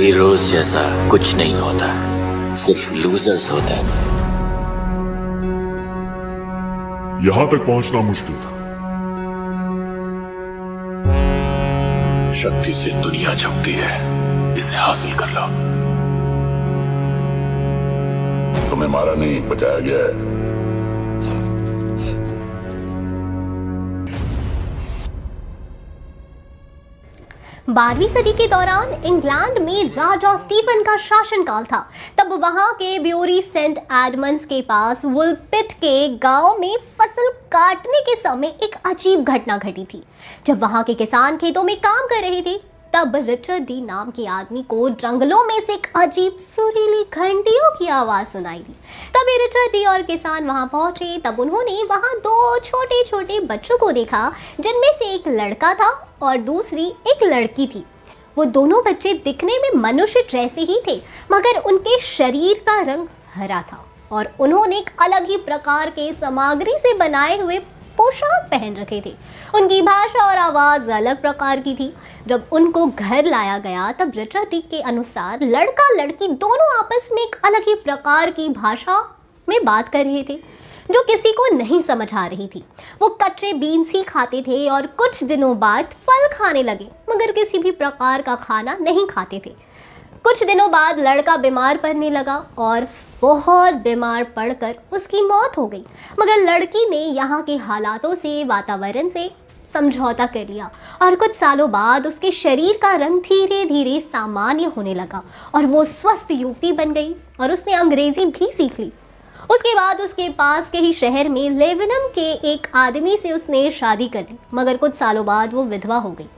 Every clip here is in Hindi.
हीरोज जैसा कुछ नहीं होता, सिर्फ लूजर्स होते हैं। यहां तक पहुंचना मुश्किल था। शक्ति से दुनिया झुकती है, इसे हासिल कर लो। तुम्हें मारा नहीं, बचाया गया है। 12वीं सदी के दौरान इंग्लैंड में राजा स्टीफन का शासनकाल था। तब वहां के ब्यूरी सेंट एडमंड्स के पास वुलपिट के गांव में फसल काटने के समय एक अजीब घटना घटी थी। जब वहां के किसान खेतों में काम कर रहे थे, तब रिचर्ड डी नाम के आदमी को जंगलों में से एक अजीब सुरीली घंटियों की आवाज सुनाई दी। तभी रिचर्ड डी और किसान वहां पहुंचे। तब उन्होंने वहां दो छोटे छोटे बच्चों को देखा, जिनमें से एक लड़का था और दूसरी एक लड़की थी। वो दोनों बच्चे दिखने में मनुष्य जैसे ही थे, मगर उनके शरीर का रंग हरा था और उन्होंने एक अलग ही प्रकार के सामग्री से बनाए हुए पोशाक पहन रखे थे। उनकी भाषा और आवाज़ अलग प्रकार की थी। जब उनको घर लाया गया, तब रिचर्ड डी के अनुसार लड़का लड़की दोनों आपस में एक अलग ही प्रकार की भाषा में बात कर रहे थे, जो किसी को नहीं समझ आ रही थी। वो कच्चे बीन्स ही खाते थे और कुछ दिनों बाद फल खाने लगे, मगर किसी भी प्रकार का खाना नहीं खाते थे। कुछ दिनों बाद लड़का बीमार पड़ने लगा और बहुत बीमार पड़कर उसकी मौत हो गई। मगर लड़की ने यहाँ के हालातों से, वातावरण से समझौता कर लिया और कुछ सालों बाद उसके शरीर का रंग धीरे धीरे सामान्य होने लगा और वो स्वस्थ युवती बन गई और उसने अंग्रेजी भी सीख ली। उसके बाद उसके पास के ही शहर में लेवेनम के एक आदमी से उसने शादी कर ली, मगर कुछ सालों बाद वो विधवा हो गई।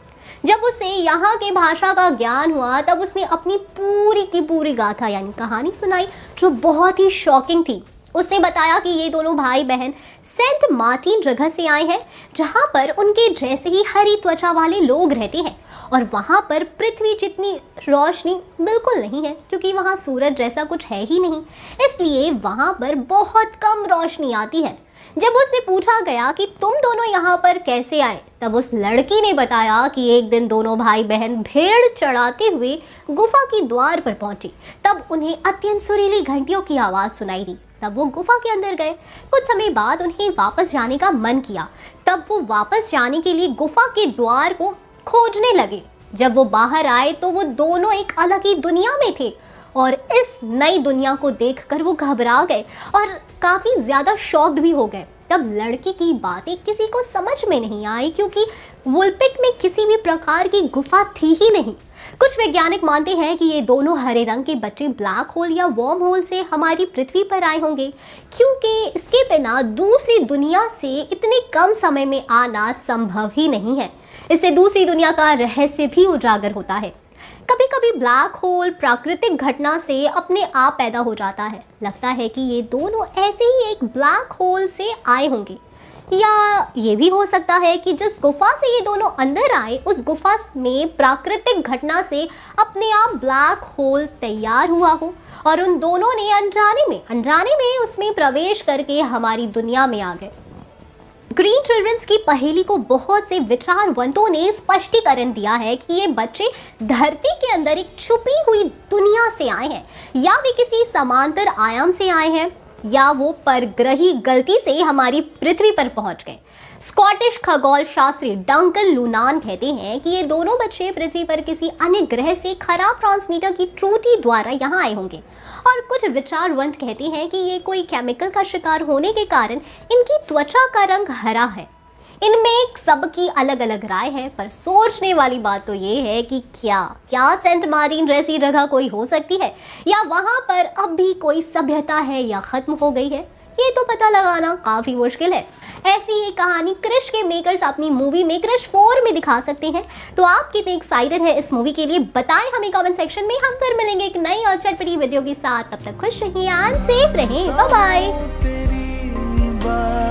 जब उसे यहाँ के भाषा का ज्ञान हुआ, तब उसने अपनी पूरी की पूरी गाथा यानी कहानी सुनाई, जो बहुत ही शॉकिंग थी। उसने बताया कि ये दोनों भाई बहन सेंट मार्टिन जगह से आए हैं, जहाँ पर उनके जैसे ही हरी त्वचा वाले लोग रहते हैं और वहाँ पर पृथ्वी जितनी रोशनी बिल्कुल नहीं है, क्योंकि वहाँ सूरज जैसा कुछ है ही नहीं, इसलिए वहाँ पर बहुत कम रोशनी आती है। जब उससे पूछा गया कि तुम दोनों यहाँ पर कैसे आए, तब उस लड़की ने बताया कि एक दिन दोनों भाई बहन भेड़ चढ़ाते हुए गुफा की द्वार पर पहुंचे। तब उन्हें अत्यंत सुरीली घंटियों की आवाज़ सुनाई दी। तब वो गुफा के अंदर गए। कुछ समय बाद उन्हें वापस जाने का मन किया। तब वो वापस जाने के लिए गुफा के द्वार को खोजने लगे। जब वो बाहर आए तो वो दोनों एक अलग ही दुनिया में थे और इस नई दुनिया को देखकर वो घबरा गए और काफ़ी ज़्यादा शॉक्ड भी हो गए। तब लड़की की बातें किसी को समझ में नहीं आई, क्योंकि वुलपिट में किसी भी प्रकार की गुफा थी ही नहीं। कुछ वैज्ञानिक मानते हैं कि ये दोनों हरे रंग के बच्चे ब्लैक होल या वर्म होल से हमारी पृथ्वी पर आए होंगे, क्योंकि इसके बिना दूसरी दुनिया से इतने कम समय में आना संभव ही नहीं है। इससे दूसरी दुनिया का रहस्य भी उजागर होता है। कभी कभी ब्लैक होल प्राकृतिक घटना से अपने आप पैदा हो जाता है। लगता है कि ये दोनों ऐसे ही एक ब्लैक होल से आए होंगे, या ये भी हो सकता है कि जिस गुफा से ये दोनों अंदर आए, उस गुफा में प्राकृतिक घटना से अपने आप ब्लैक होल तैयार हुआ हो और उन दोनों ने अनजाने में उसमें प्रवेश करके हमारी दुनिया में आ गए। ग्रीन चिल्ड्रंस की पहेली को बहुत से विचारवंतों ने स्पष्टीकरण दिया है कि ये बच्चे धरती के अंदर एक छुपी हुई दुनिया से आए हैं, या वे किसी समांतर आयाम से आए हैं, या वो परग्रही गलती से हमारी पृथ्वी पर पहुंच गए। स्कॉटिश खगोल शास्त्री डंकन लूनान कहते हैं कि ये दोनों बच्चे पृथ्वी पर किसी अन्य ग्रह से खराब ट्रांसमीटर की त्रुटि द्वारा यहाँ आए होंगे, और कुछ विचारवंत कहते हैं कि ये कोई केमिकल का शिकार होने के कारण इनकी त्वचा का रंग हरा है। इनमें सबकी अलग अलग राय है, पर सोचने वाली बात तो ये है कि क्या सेंट मार्टिन जैसी जगह कोई हो सकती है, या वहाँ पर अब भी कोई सभ्यता है या खत्म हो गई है, ये तो पता लगाना काफ़ी मुश्किल है। ऐसी ही कहानी क्रिश के मेकर्स अपनी मूवी में क्रिश 4 में दिखा सकते हैं। तो आप कितने एक्साइटेड है इस मूवी के लिए, बताएं हमें कमेंट सेक्शन में। हम फिर मिलेंगे एक नई और चटपटी वीडियो के साथ। तब तक खुश रहिए एंड सेफ रहें। Bye bye.